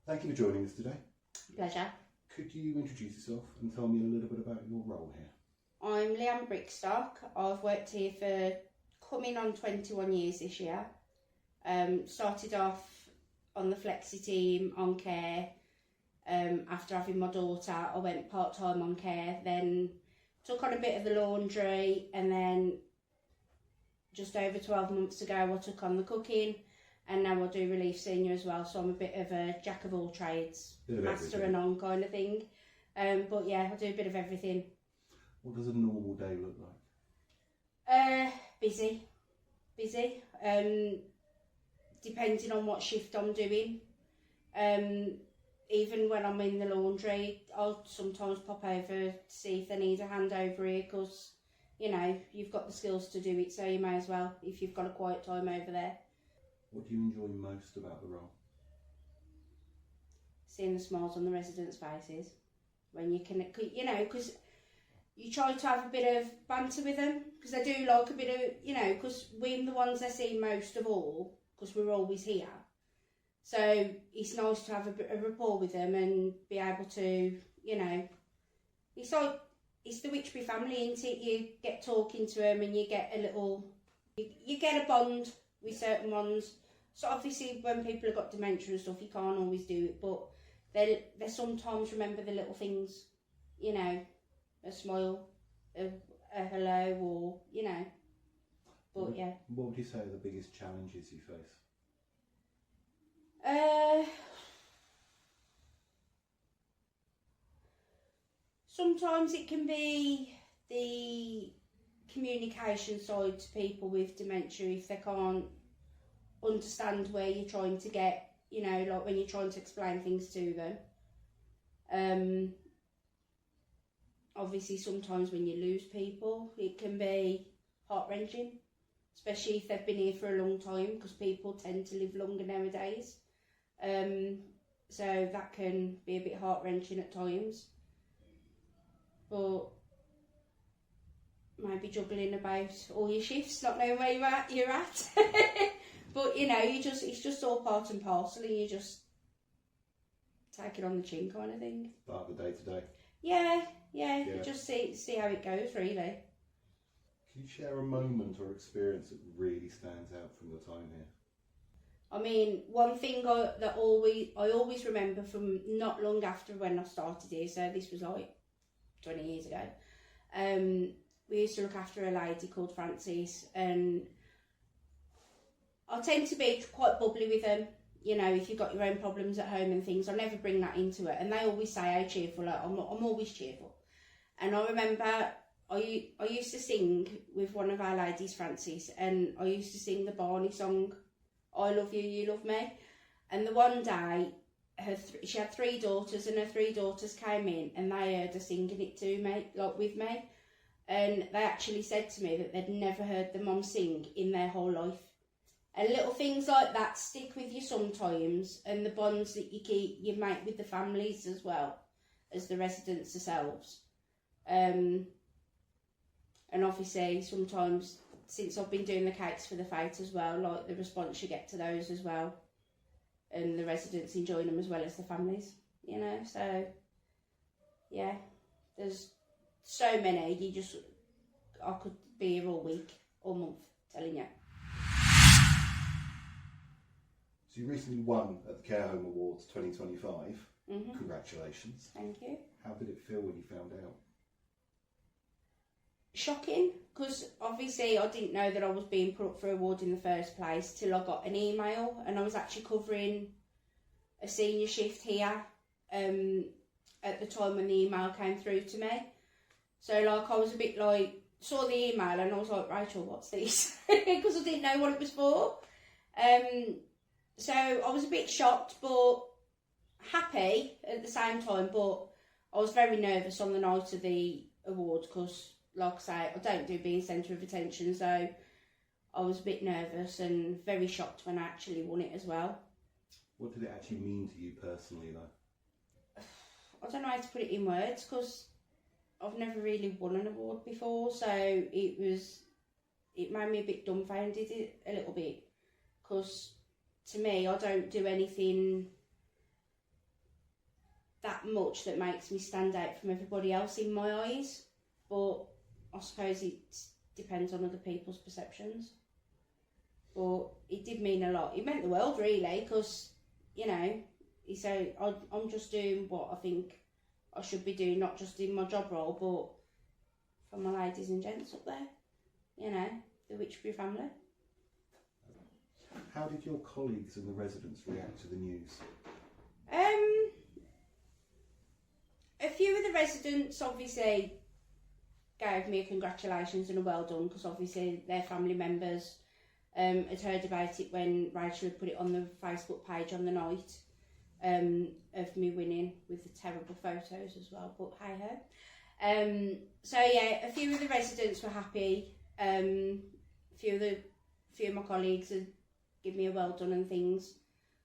Thank you for joining us today. Pleasure. Could you introduce yourself and tell me a little bit about your role here? I'm Leanne Brickstock. I've worked here for coming on 21 years this year. Started off on the flexi team on care. After having my daughter, I went part-time on care, then took on a bit of the laundry, and then just over 12 months ago I took on the cooking, and now I do relief senior as well, so I'm a bit of a jack of all trades, master and on kind of thing. But yeah, I do a bit of everything. What does a normal day look like? Busy. Depending on what shift I'm doing. Even when I'm in the laundry, I'll sometimes pop over to see if they need a hand over here, because, you know, you've got the skills to do it, so you may as well if you've got a quiet time over there. What do you enjoy most about the role? Seeing the smiles on the residents' faces. When you can, you know, because you try to have a bit of banter with them, because they do like a bit of, you know, because we're the ones they see most of all, because we're always here. So it's nice to have a bit of rapport with them and be able to, you know, it's like, it's the Wychbury family, isn't it? You get talking to them and you get a little, you get a bond with certain ones. So obviously when people have got dementia and stuff, you can't always do it, but they sometimes remember the little things, you know, a smile, a hello, or, you know, but yeah. What would you say are the biggest challenges you face? Sometimes it can be the communication side to people with dementia, if they can't understand where you're trying to get, you know, like when you're trying to explain things to them. Obviously sometimes when you lose people, it can be heart-wrenching, especially if they've been here for a long time, because people tend to live longer nowadays. So that can be a bit heart-wrenching at times. But maybe juggling about all your shifts, not knowing where you're at. But you know, it's just all part and parcel, and you just take it on the chin kind of thing. Part of the day to day. Yeah. You just see how it goes, really. Can you share a moment or experience that really stands out from your time here? I mean, one thing I always remember from not long after when I started here, so this was like 20 years ago, we used to look after a lady called Frances, and I tend to be quite bubbly with them. You know, if you've got your own problems at home and things, I never bring that into it. And they always say how cheerful I am. I'm always cheerful. And I remember I used to sing with one of our ladies, Frances, and I used to sing the Barney song, I love you, you love me. And the one day, she had 3 daughters, and her 3 daughters came in and they heard her singing it to me, like with me. And they actually said to me that they'd never heard the mum sing in their whole life. And little things like that stick with you sometimes, and the bonds that you make with the families as well as the residents themselves. And obviously sometimes, since I've been doing the cakes for the fete as well, like the response you get to those as well, and the residents enjoying them as well as the families, you know. So yeah, there's so many, I could be here all week, all month, telling you. So you recently won at the Care Home Awards 2025. Mm-hmm. Congratulations. Thank you. How did it feel when you found out? Shocking, because obviously I didn't know that I was being put up for award in the first place till I got an email, and I was actually covering a senior shift here at the time when the email came through to me. So like I was a bit like, saw the email and I was like, Rachel, what's this? Because I didn't know what it was for. So I was a bit shocked but happy at the same time, but I was very nervous on the night of the award, because like I say, I don't do being centre of attention, so I was a bit nervous and very shocked when I actually won it as well. What did it actually mean to you personally though? I don't know how to put it in words, because I've never really won an award before, so it made me a bit dumbfounded a little bit, because to me, I don't do anything that much that makes me stand out from everybody else in my eyes, but I suppose it depends on other people's perceptions. But it did mean a lot. It meant the world, really, because, you know, so I'm just doing what I think I should be doing, not just in my job role, but for my ladies and gents up there, you know, the Wychbury family. How did your colleagues and the residents react to the news? A few of the residents obviously gave me a congratulations and a well done, because obviously their family members had heard about it when Rachel had put it on the Facebook page on the night of me winning, with the terrible photos as well, but hey ho. So yeah, a few of the residents were happy. A few of my colleagues had given me a well done and things.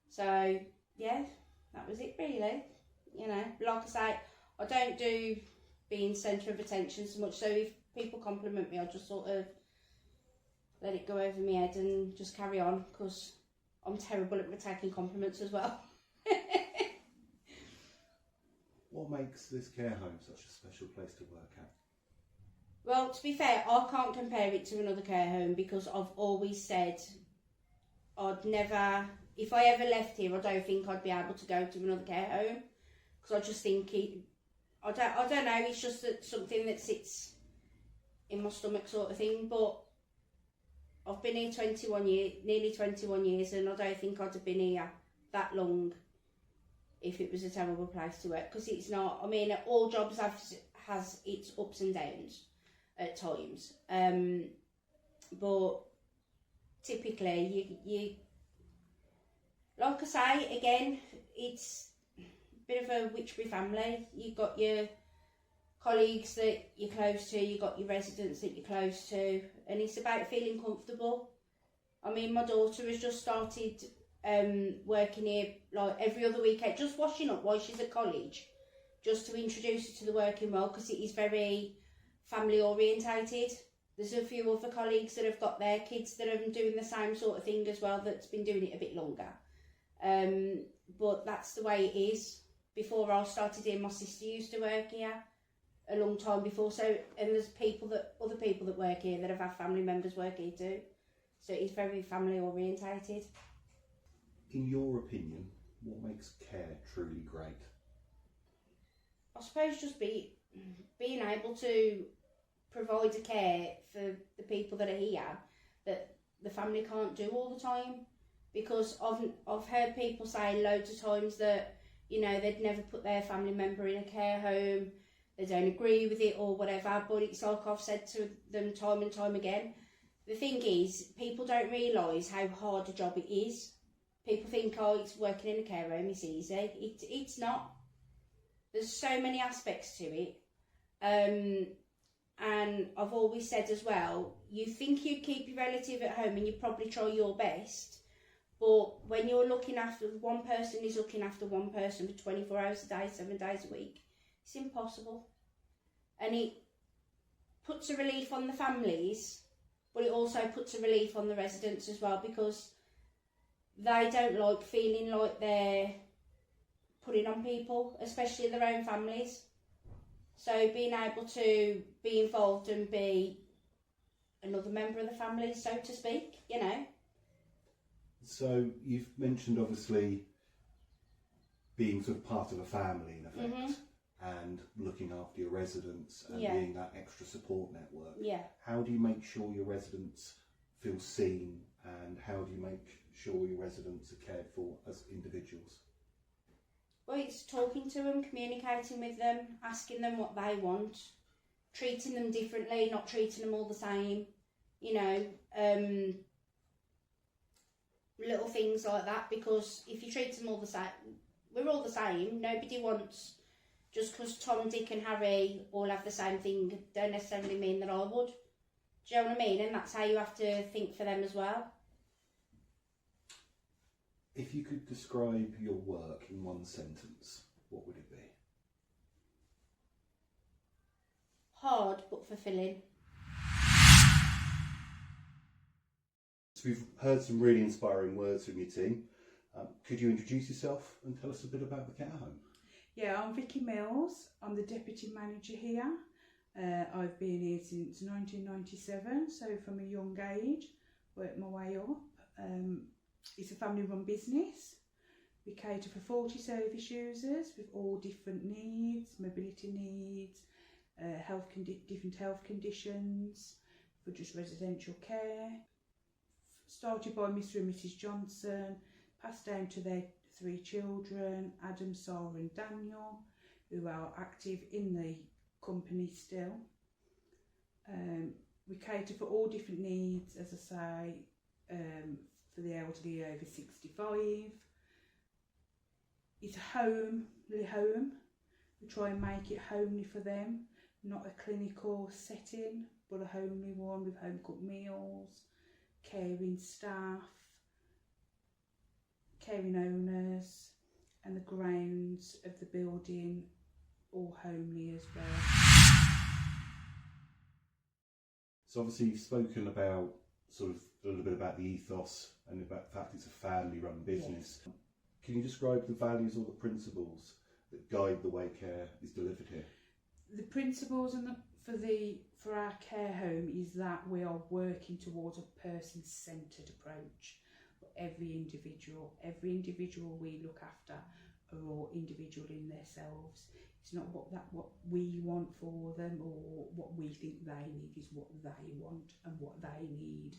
So yeah, that was it really. You know, like I say, I don't do being centre of attention so much, so if people compliment me, I just sort of let it go over my head and just carry on, because I'm terrible at taking compliments as well. What makes this care home such a special place to work at? Well, to be fair, I can't compare it to another care home, because I've always said I'd never, if I ever left here, I don't think I'd be able to go to another care home, because I just think I don't know, it's just something that sits in my stomach sort of thing. But I've been here 21 years, nearly 21 years, and I don't think I'd have been here that long if it was a terrible place to work, because it's not. I mean, all jobs has its ups and downs at times, but typically you like I say again, it's a bit of a Wychbury family. You've got your colleagues that you're close to, you've got your residents that you're close to, and it's about feeling comfortable. I mean, my daughter has just started working here like every other weekend, just washing up while she's at college, just to introduce her to the working world, because it is very family orientated. There's a few other colleagues that have got their kids that are doing the same sort of thing as well, that's been doing it a bit longer. But that's the way it is. Before I started here, my sister used to work here a long time before, so, and there's other people that work here that have had family members work here too. So it's very family orientated. In your opinion, what makes care truly great? I suppose just being able to provide a care for the people that are here that the family can't do all the time. Because I've heard people say loads of times that, you know, they'd never put their family member in a care home, they don't agree with it or whatever, but it's like I've said to them time and time again, the thing is, people don't realise how hard a job it is. People think, oh, it's working in a care home, it's easy. It's not. There's so many aspects to it. And I've always said as well, you think you'd keep your relative at home and you'd probably try your best, but when you're looking after, one person is looking after one person for 24 hours a day, 7 days a week, it's impossible. And it puts a relief on the families, but it also puts a relief on the residents as well, because they don't like feeling like they're putting on people, especially their own families. So being able to be involved and be another member of the family, so to speak, you know. So you've mentioned obviously being sort of part of a family in effect, and looking after your residents and being that extra support network. Yeah. How do you make sure your residents feel seen, and how do you make sure your residents are cared for as individuals? Well, it's talking to them, communicating with them, asking them what they want, treating them differently, not treating them all the same, you know, little things like that, because if you treat them all the same, we're all the same. Nobody wants, just because Tom, Dick and Harry all have the same thing, don't necessarily mean that I would. Do you know what I mean? And that's how you have to think for them as well. If you could describe your work in one sentence, what would it be? Hard but fulfilling. So we've heard some really inspiring words from your team. Could you introduce yourself and tell us a bit about the care home? Yeah, I'm Vicky Mills. I'm the Deputy Manager here. I've been here since 1997, so from a young age, worked my way up. It's a family-run business. We cater for 40 service users with all different needs, mobility needs, different health conditions, for just residential care. Started by Mr and Mrs Johnson, passed down to their 3 children, Adam, Sarah and Daniel, who are active in the company still. We cater for all different needs, as I say, for the elderly over 65. It's a homely home. We try and make it homely for them, not a clinical setting, but a homely one with home cooked meals, caring staff, caring owners, and the grounds of the building all homely as well. So obviously you've spoken about sort of a little bit about the ethos and about the fact it's a family-run business. Yes. Can you describe the values or the principles that guide the way care is delivered here? The principles for our care home is that we are working towards a person-centred approach. Every individual we look after are all individual in themselves. It's not what we want for them or what we think they need, is what they want and what they need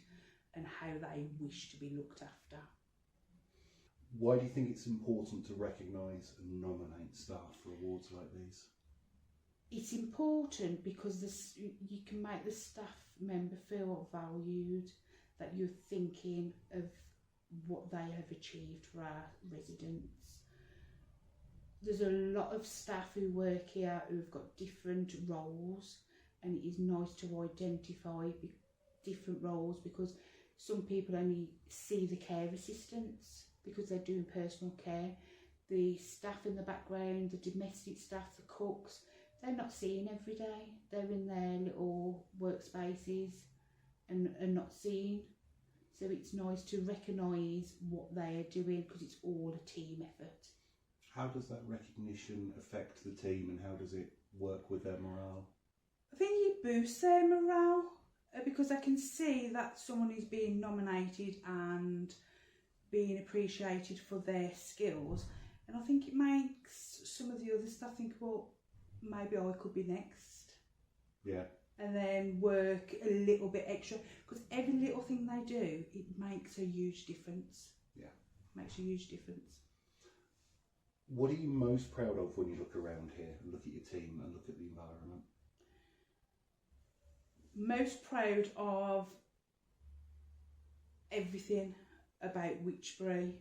and how they wish to be looked after. Why do you think it's important to recognise and nominate staff for awards like these? It's important because you can make the staff member feel valued, that you're thinking of what they have achieved for our residents. There's a lot of staff who work here who've got different roles, and it is nice to identify different roles, because some people only see the care assistants because they're doing personal care. The staff in the background, the domestic staff, the cooks, they're not seen every day. They're in their little workspaces and not seen. So it's nice to recognise what they are doing, because it's all a team effort. How does that recognition affect the team, and how does it work with their morale? I think it boosts their morale because I can see that someone is being nominated and being appreciated for their skills, and I think it makes some of the other staff think, well, maybe I could be next. Yeah. And then work a little bit extra, because every little thing they do, it makes a huge difference. Yeah. Makes a huge difference. What are you most proud of when you look around here and look at your team and look at the environment? Most proud of everything about Wychbury.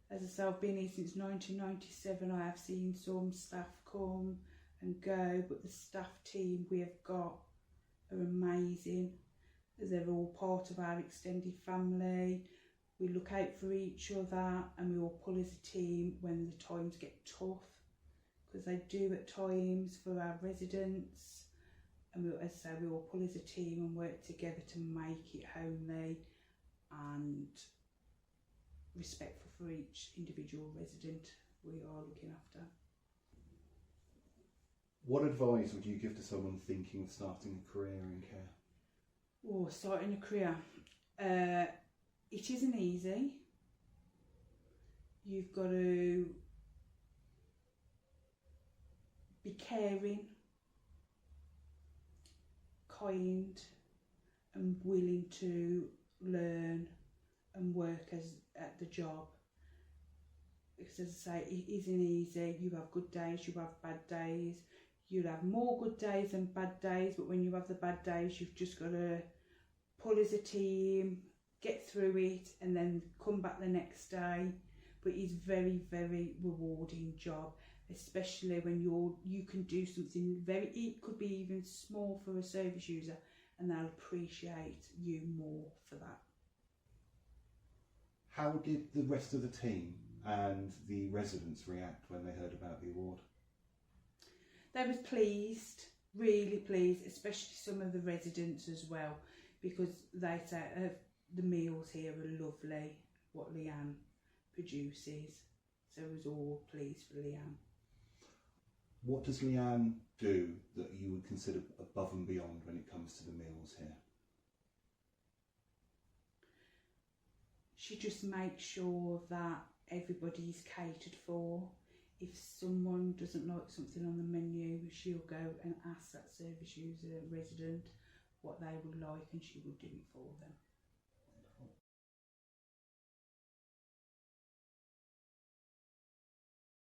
As I say, I've been here since 1997. I have seen some staff come and go, but the staff team we have got are amazing, as they're all part of our extended family. We look out for each other and we all pull as a team when the times get tough, because they do at times for our residents. And we, as I say, we all pull as a team and work together to make it homely and respectful for each individual resident we are looking after. What advice would you give to someone thinking of starting a career in care? Oh, starting a career. It isn't easy. You've got to be caring, kind and willing to learn and work at the job. Because as I say, it isn't easy. You have good days, you have bad days. You'll have more good days than bad days, but when you have the bad days, you've just got to pull as a team, get through it, and then come back the next day. But it's very, very rewarding job, especially when you can do something it could be even small for a service user, and they'll appreciate you more for that. How did the rest of the team and the residents react when they heard about the award? They was pleased, really pleased, especially some of the residents as well, because they say the meals here are lovely, what Leanne produces. So I was all pleased for Leanne. What does Leanne do that you would consider above and beyond when it comes to the meals here? She just makes sure that everybody's catered for. If someone doesn't like something on the menu, she'll go and ask that service user resident what they would like, and she will do it for them.